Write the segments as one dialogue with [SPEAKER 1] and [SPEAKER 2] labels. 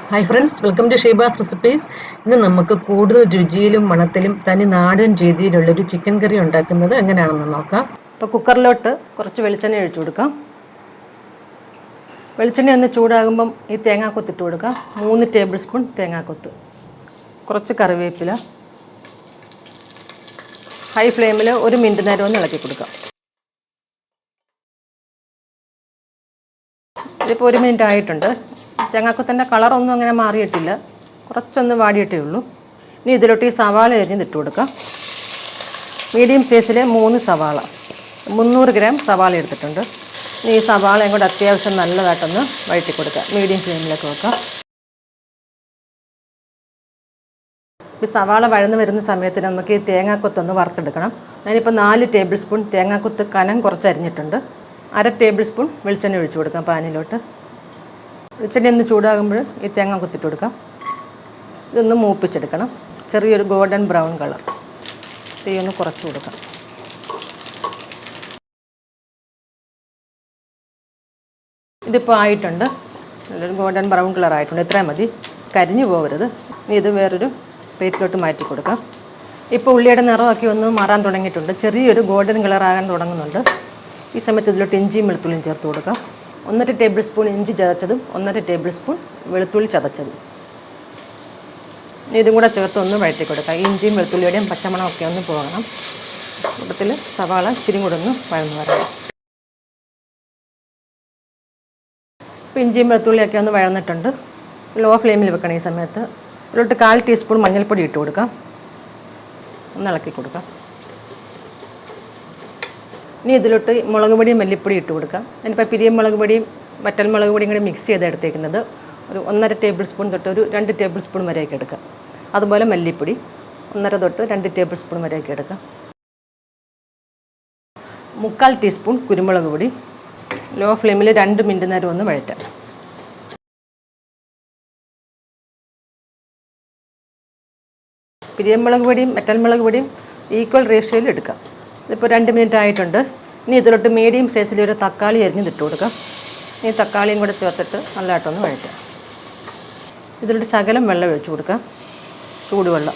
[SPEAKER 1] Hi friends, welcome to Sheeba's recipes. ഇന്ന് നമുക്ക് കൂടുതൽ രുചിയിലും മണത്തിലും തനി നാടൻ രീതിയിലുള്ളൊരു ചിക്കൻ കറി ഉണ്ടാക്കുന്നത് എങ്ങനെയാണെന്ന് നോക്കാം.
[SPEAKER 2] ഇപ്പോൾ കുക്കറിലോട്ട് കുറച്ച് വെളിച്ചെണ്ണ ഒഴിച്ചു കൊടുക്കാം. വെളിച്ചെണ്ണ ഒന്ന് ചൂടാകുമ്പം ഈ തേങ്ങാക്കൊത്ത് ഇട്ട് കൊടുക്കാം. 3 ടേബിൾ സ്പൂൺ തേങ്ങാക്കൊത്ത്, കുറച്ച് കറിവേപ്പില. ഹൈ ഫ്ലെയിമിൽ 1 മിനിറ്റ് നേരം ഒന്ന് ഇളക്കി കൊടുക്കാം. ഇതിപ്പോൾ 1 മിനിറ്റ് ആയിട്ടുണ്ട്. തേങ്ങാക്കൊത്തിൻ്റെ കളറൊന്നും അങ്ങനെ മാറിയിട്ടില്ല, കുറച്ചൊന്ന് വാടിയിട്ടേ ഉള്ളൂ. ഇനി ഇതിലോട്ട് ഈ സവാള അരിഞ്ഞിട്ട് കൊടുക്കാം. മീഡിയം സൈസിൽ 3 സവാള, 300 ഗ്രാം സവാള എടുത്തിട്ടുണ്ട്. ഇനി ഈ സവാളയും കൂടെ അത്യാവശ്യം നല്ലതായിട്ടൊന്ന് വഴറ്റി കൊടുക്കാം. മീഡിയം ഫ്ലെയിമിലേക്ക് വെക്കാം. ഈ സവാള വഴന്ന് വരുന്ന സമയത്ത് നമുക്ക് ഈ തേങ്ങാക്കൊത്തൊന്ന് വറുത്തെടുക്കണം. ഞാനിപ്പോൾ 4 ടേബിൾ സ്പൂൺ തേങ്ങാക്കൊത്ത് കനം കുറച്ച് അരിഞ്ഞിട്ടുണ്ട്. 1/2 ടേബിൾ സ്പൂൺ വെളിച്ചെണ്ണ ഒഴിച്ചു കൊടുക്കാം പാനിലോട്ട്. വെളിച്ചെണ്ണ ഒന്ന് ചൂടാകുമ്പോൾ ഈ തേങ്ങ കുത്തിട്ട് കൊടുക്കാം. ഇതൊന്ന് മൂപ്പിച്ചെടുക്കണം. ചെറിയൊരു ഗോൾഡൻ ബ്രൗൺ കളർ. തീ ഒന്ന് കുറച്ച് കൊടുക്കാം. ഇതിപ്പോൾ ആയിട്ടുണ്ട്, നല്ലൊരു ഗോൾഡൻ ബ്രൗൺ കളർ ആയിട്ടുണ്ട്. ഇത്രയും മതി, കരിഞ്ഞു പോകരുത്. ഇനി ഇത് വേറൊരു പ്ലേറ്റിലോട്ട് മാറ്റി കൊടുക്കാം. ഇപ്പോൾ ഉള്ളിയുടെ നിറമൊക്കെ ഒന്ന് മാറാൻ തുടങ്ങിയിട്ടുണ്ട്, ചെറിയൊരു ഗോൾഡൻ കളർ ആകാൻ തുടങ്ങുന്നുണ്ട്. ഈ സമയത്ത് ഇതിലോട്ട് ഇഞ്ചിയും വെളുത്തുള്ളിയും ചേർത്ത് കൊടുക്കാം. 1/2 ടേബിൾ സ്പൂൺ ഇഞ്ചി ചതച്ചതും 1/2 ടേബിൾ സ്പൂൺ വെളുത്തുള്ളി ചതച്ചതും. ഇതും കൂടെ ചേർത്ത് ഒന്ന് വഴറ്റി കൊടുക്കാം. ഇഞ്ചിയും വെളുത്തുള്ളിയുടെയും പച്ചമണമൊക്കെ ഒന്ന് പോകണം. കൂട്ടത്തിൽ സവാള ഇച്ചിരി കൂടെ ഒന്ന് വഴന്ന് വരാം. ഇപ്പോൾ ഇഞ്ചിയും വെളുത്തുള്ളിയൊക്കെ ഒന്ന് വഴന്നിട്ടുണ്ട്. ലോ ഫ്ലെയിമിൽ വെക്കണം. ഈ സമയത്ത് ഇതിലോട്ട് 1/4 ടീസ്പൂൺ മഞ്ഞൾപ്പൊടി ഇട്ട് കൊടുക്കാം. ഒന്ന് ഇളക്കി കൊടുക്കാം. ഇനി ഇതിലോട്ട് മുളക് പൊടിയും മല്ലിപ്പൊടി ഇട്ട് കൊടുക്കാം. ഞാനിപ്പോൾ പിരിയം മുളക് പൊടിയും വറ്റൽ മുളക് പൊടിയും കൂടി മിക്സ് ചെയ്ത് എടുത്തേക്കുന്നത്. ഒരു 1/2 ടേബിൾ സ്പൂൺ തൊട്ട് ഒരു 2 ടേബിൾ സ്പൂൺ വരെയൊക്കെ എടുക്കാം. അതുപോലെ മല്ലിപ്പൊടി 1/2 തൊട്ട് 2 ടേബിൾ സ്പൂൺ വരെയൊക്കെ എടുക്കാം. 3/4 ടീസ്പൂൺ കുരുമുളക് പൊടി. ലോ ഫ്ലെയിമിൽ 2 മിനിറ്റ് നേരം ഒന്ന് വഴറ്റാം. പിരിയം മുളക് പൊടിയും വറ്റൽ മുളക് പൊടിയും ഈക്വൽ റേഷ്യോയിൽ എടുക്കാം. ഇതിപ്പോൾ 2 മിനിറ്റ് ആയിട്ടുണ്ട്. ഇനി ഇതിലോട്ട് മീഡിയം സൈസിൽ ഒരു തക്കാളി അരിഞ്ഞിട്ട് കൊടുക്കാം. ഈ തക്കാളിയും കൂടെ ചേർത്തിട്ട് നല്ലതായിട്ടൊന്ന് വഴറ്റാം. ഇതിലോട്ട് ശകലം വെള്ളം ഒഴിച്ചു കൊടുക്കാം, ചൂടുവെള്ളം.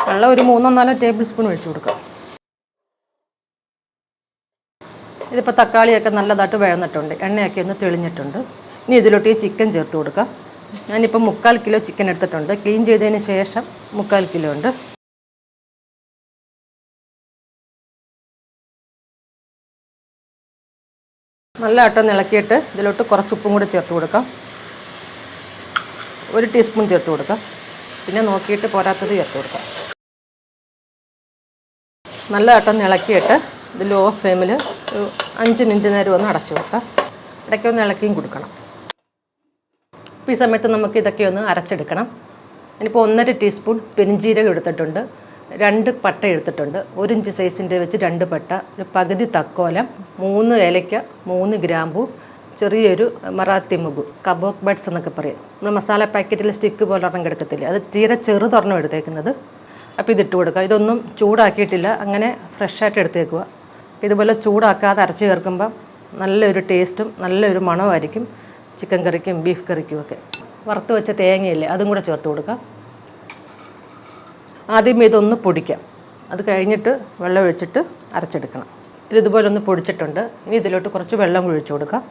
[SPEAKER 2] വെള്ളം ഒരു 3-4 ടേബിൾ സ്പൂൺ ഒഴിച്ചു കൊടുക്കാം. ഇതിപ്പോൾ തക്കാളിയൊക്കെ നല്ലതായിട്ട് വഴന്നിട്ടുണ്ട്, എണ്ണയൊക്കെ ഒന്ന് തെളിഞ്ഞിട്ടുണ്ട്. ഇനി ഇതിലോട്ട് ഈ ചിക്കൻ ചേർത്ത് കൊടുക്കാം. ഞാനിപ്പോൾ 3/4 കിലോ ചിക്കൻ എടുത്തിട്ടുണ്ട്. ക്ലീൻ ചെയ്തതിന് ശേഷം 3/4 കിലോ ഉണ്ട്. നല്ലതായിട്ടൊന്ന് ഇളക്കിയിട്ട് ഇതിലോട്ട് കുറച്ച് ഉപ്പും കൂടെ ചേർത്ത് കൊടുക്കാം. 1 ടീസ്പൂൺ ചേർത്ത് കൊടുക്കാം. പിന്നെ നോക്കിയിട്ട് പോരാത്തത് ചേർത്ത് കൊടുക്കാം. നല്ലതായിട്ടൊന്ന് ഇളക്കിയിട്ട് ഇത് ലോ ഫ്ലെയിമിൽ ഒരു 5 മിനിറ്റ് നേരം ഒന്ന് അടച്ചു വെക്കാം. ഇടയ്ക്കൊന്ന് ഇളക്കിയും കൊടുക്കണം. ഇപ്പോൾ ഈ സമയത്ത് നമുക്ക് ഇതൊക്കെ ഒന്ന് അരച്ചെടുക്കണം. ഇനിയിപ്പോൾ 1/2 ടീസ്പൂൺ പെരുംജീരകം എടുത്തിട്ടുണ്ട്, 2 പട്ട എടുത്തിട്ടുണ്ട്, 1 ഇഞ്ച് സൈസിൻ്റെ വെച്ച് 2 പട്ട, ഒരു പകുതി തക്കോലം, 3 ഏലയ്ക്ക, 3 ഗ്രാമ്പൂ, ചെറിയൊരു മറാത്തി മുഗു, കബോക്ക് ബഡ്സ് എന്നൊക്കെ പറയും. നമ്മൾ മസാല പാക്കറ്റിൽ സ്റ്റിക്ക് പോലെ ഒരെണ്ണം കിടക്കത്തില്ല, അത് തീരെ ചെറുതൊരെണ്ണം എടുത്തേക്കുന്നത്. അപ്പോൾ ഇതിട്ട് കൊടുക്കുക. ഇതൊന്നും ചൂടാക്കിയിട്ടില്ല, അങ്ങനെ ഫ്രഷായിട്ട് എടുത്തേക്കുക. ഇതുപോലെ ചൂടാക്കാതെ അരച്ച് ചേർക്കുമ്പം നല്ലൊരു ടേസ്റ്റും നല്ലൊരു മണമായിരിക്കും ചിക്കൻ കറിക്കും ബീഫ് കറിക്കും ഒക്കെ. വറുത്ത് വെച്ച തേങ്ങയില്ലേ, അതും കൂടെ ചേർത്ത് കൊടുക്കാം. ആദ്യം ഇതൊന്ന് പൊടിക്കാം. അത് കഴിഞ്ഞിട്ട് വെള്ളം ഒഴിച്ചിട്ട് അരച്ചെടുക്കണം. ഇതുപോലെ ഒന്ന് പൊടിച്ചിട്ടുണ്ട്. ഇനി ഇതിലോട്ട് കുറച്ച് വെള്ളം ഒഴിച്ചു കൊടുക്കാം.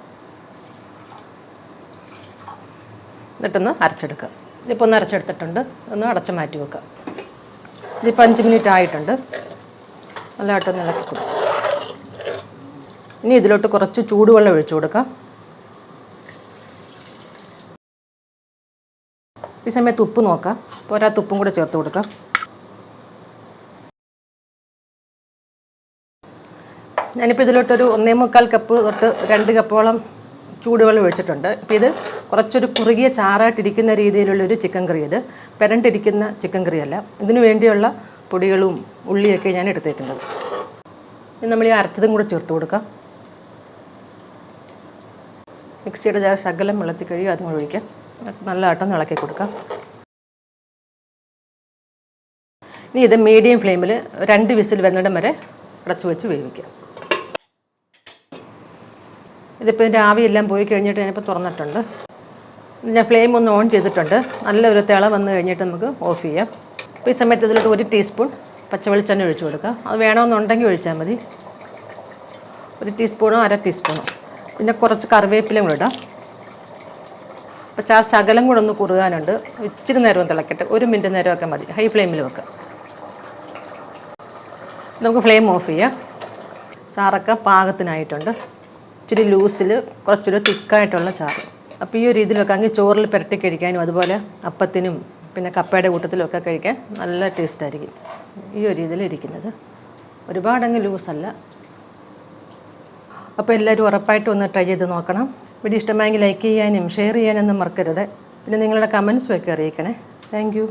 [SPEAKER 2] എന്നിട്ടൊന്ന് അരച്ചെടുക്കാം. ഇതിപ്പോൾ ഒന്ന് അരച്ചെടുത്തിട്ടുണ്ട്, ഒന്ന് അടച്ച് മാറ്റി വെക്കാം. ഇതിപ്പോൾ 5 മിനിറ്റ് ആയിട്ടുണ്ട്. നല്ലതായിട്ടൊന്ന് ഇളക്കി കൊടുക്കാം. ഇനി ഇതിലോട്ട് കുറച്ച് ചൂടുവെള്ളം ഒഴിച്ചു കൊടുക്കാം. ഈ സമയത്ത് ഉപ്പ് നോക്കാം, പോരാത്ത ഉപ്പും കൂടെ ചേർത്ത് കൊടുക്കാം. ഞാനിപ്പോൾ ഇതിലോട്ടൊരു 1.25 കപ്പ് തൊട്ട് 2 കപ്പോളം ചൂടുവെള്ളം ഒഴിച്ചിട്ടുണ്ട്. ഇത് കുറച്ചൊരു കുറുകിയ ചാറായിട്ടിരിക്കുന്ന രീതിയിലുള്ളൊരു ചിക്കൻ കറി. ഇത് പെരണ്ടിരിക്കുന്ന ചിക്കൻ കറിയല്ല. ഇതിനു വേണ്ടിയുള്ള പൊടികളും ഉള്ളിയൊക്കെ ഞാൻ എടുത്തേക്കുന്നത്. ഇനി നമ്മൾ ഈ അരച്ചതും കൂടെ ചേർത്ത് കൊടുക്കാം. മിക്സിയുടെ ജാർ ശകലം വെള്ളത്തിൽ കഴുകി അതും കൂടെ ഒഴിക്കാം. നല്ലതായിട്ടൊന്ന് ഇളക്കി കൊടുക്കാം. ഇനി ഇത് മീഡിയം ഫ്ലെയിമിൽ 2 വിസിൽ വരുന്നിടം വരെ അടച്ചു വെച്ച് വേവിക്കാം. ഇതിപ്പോൾ ഇതിൻ്റെ ആവിയെല്ലാം പോയി കഴിഞ്ഞിട്ട് ഞാനിപ്പോൾ തുറന്നിട്ടുണ്ട്. ഞാൻ ഫ്ലെയിം ഒന്ന് ഓൺ ചെയ്തിട്ടുണ്ട്. നല്ലൊരു തിള വന്ന് കഴിഞ്ഞിട്ട് നമുക്ക് ഓഫ് ചെയ്യാം. അപ്പോൾ ഈ സമയത്ത് ഇതിലോട്ട് 1 ടീസ്പൂൺ പച്ചവെളിച്ചെണ്ണ ഒഴിച്ചു കൊടുക്കുക. അത് വേണമെന്നുണ്ടെങ്കിൽ ഒഴിച്ചാൽ മതി. 1 ടീസ്പൂണോ 1/2 ടീസ്പൂണോ. പിന്നെ കുറച്ച് കറിവേപ്പിലയും കൂടെ ഇടാം. അപ്പോൾ ശകലം കൂടെ ഒന്ന് കുറുകാനുണ്ട്. ഇച്ചിരി നേരം തിളക്കട്ടെ. 1 മിനിറ്റ് നേരമൊക്കെ മതി. ഹൈ ഫ്ലെയിമിൽ വെക്കുക. നമുക്ക് ഫ്ലെയിം ഓഫ് ചെയ്യാം. ചാറൊക്കെ പാകത്തിനായിട്ടുണ്ട്. ഇച്ചിരി ലൂസിൽ കുറച്ചൊരു തിക്കായിട്ടുള്ള ചാറ്. അപ്പോൾ ഈ ഒരു രീതിയിൽ വെക്കാമെങ്കിൽ ചോറിൽ പുരട്ടി കഴിക്കാനും അതുപോലെ അപ്പത്തിനും പിന്നെ കപ്പയുടെ കൂട്ടത്തിലൊക്കെ കഴിക്കാൻ നല്ല ടേസ്റ്റായിരിക്കും. ഈ ഒരു രീതിയിൽ ഇരിക്കുന്നത്. ഒരുപാടങ്ങ് ലൂസല്ല. അപ്പോൾ എല്ലാവരും ഉറപ്പായിട്ടും ഒന്ന് ട്രൈ ചെയ്ത് നോക്കണം. വീഡിയോ ഇഷ്ടമായെങ്കിൽ ലൈക്ക് ചെയ്യാനും ഷെയർ ചെയ്യാനൊന്നും മറക്കരുത്. പിന്നെ നിങ്ങളുടെ കമൻസും ഒക്കെ അറിയിക്കണേ. Thank you.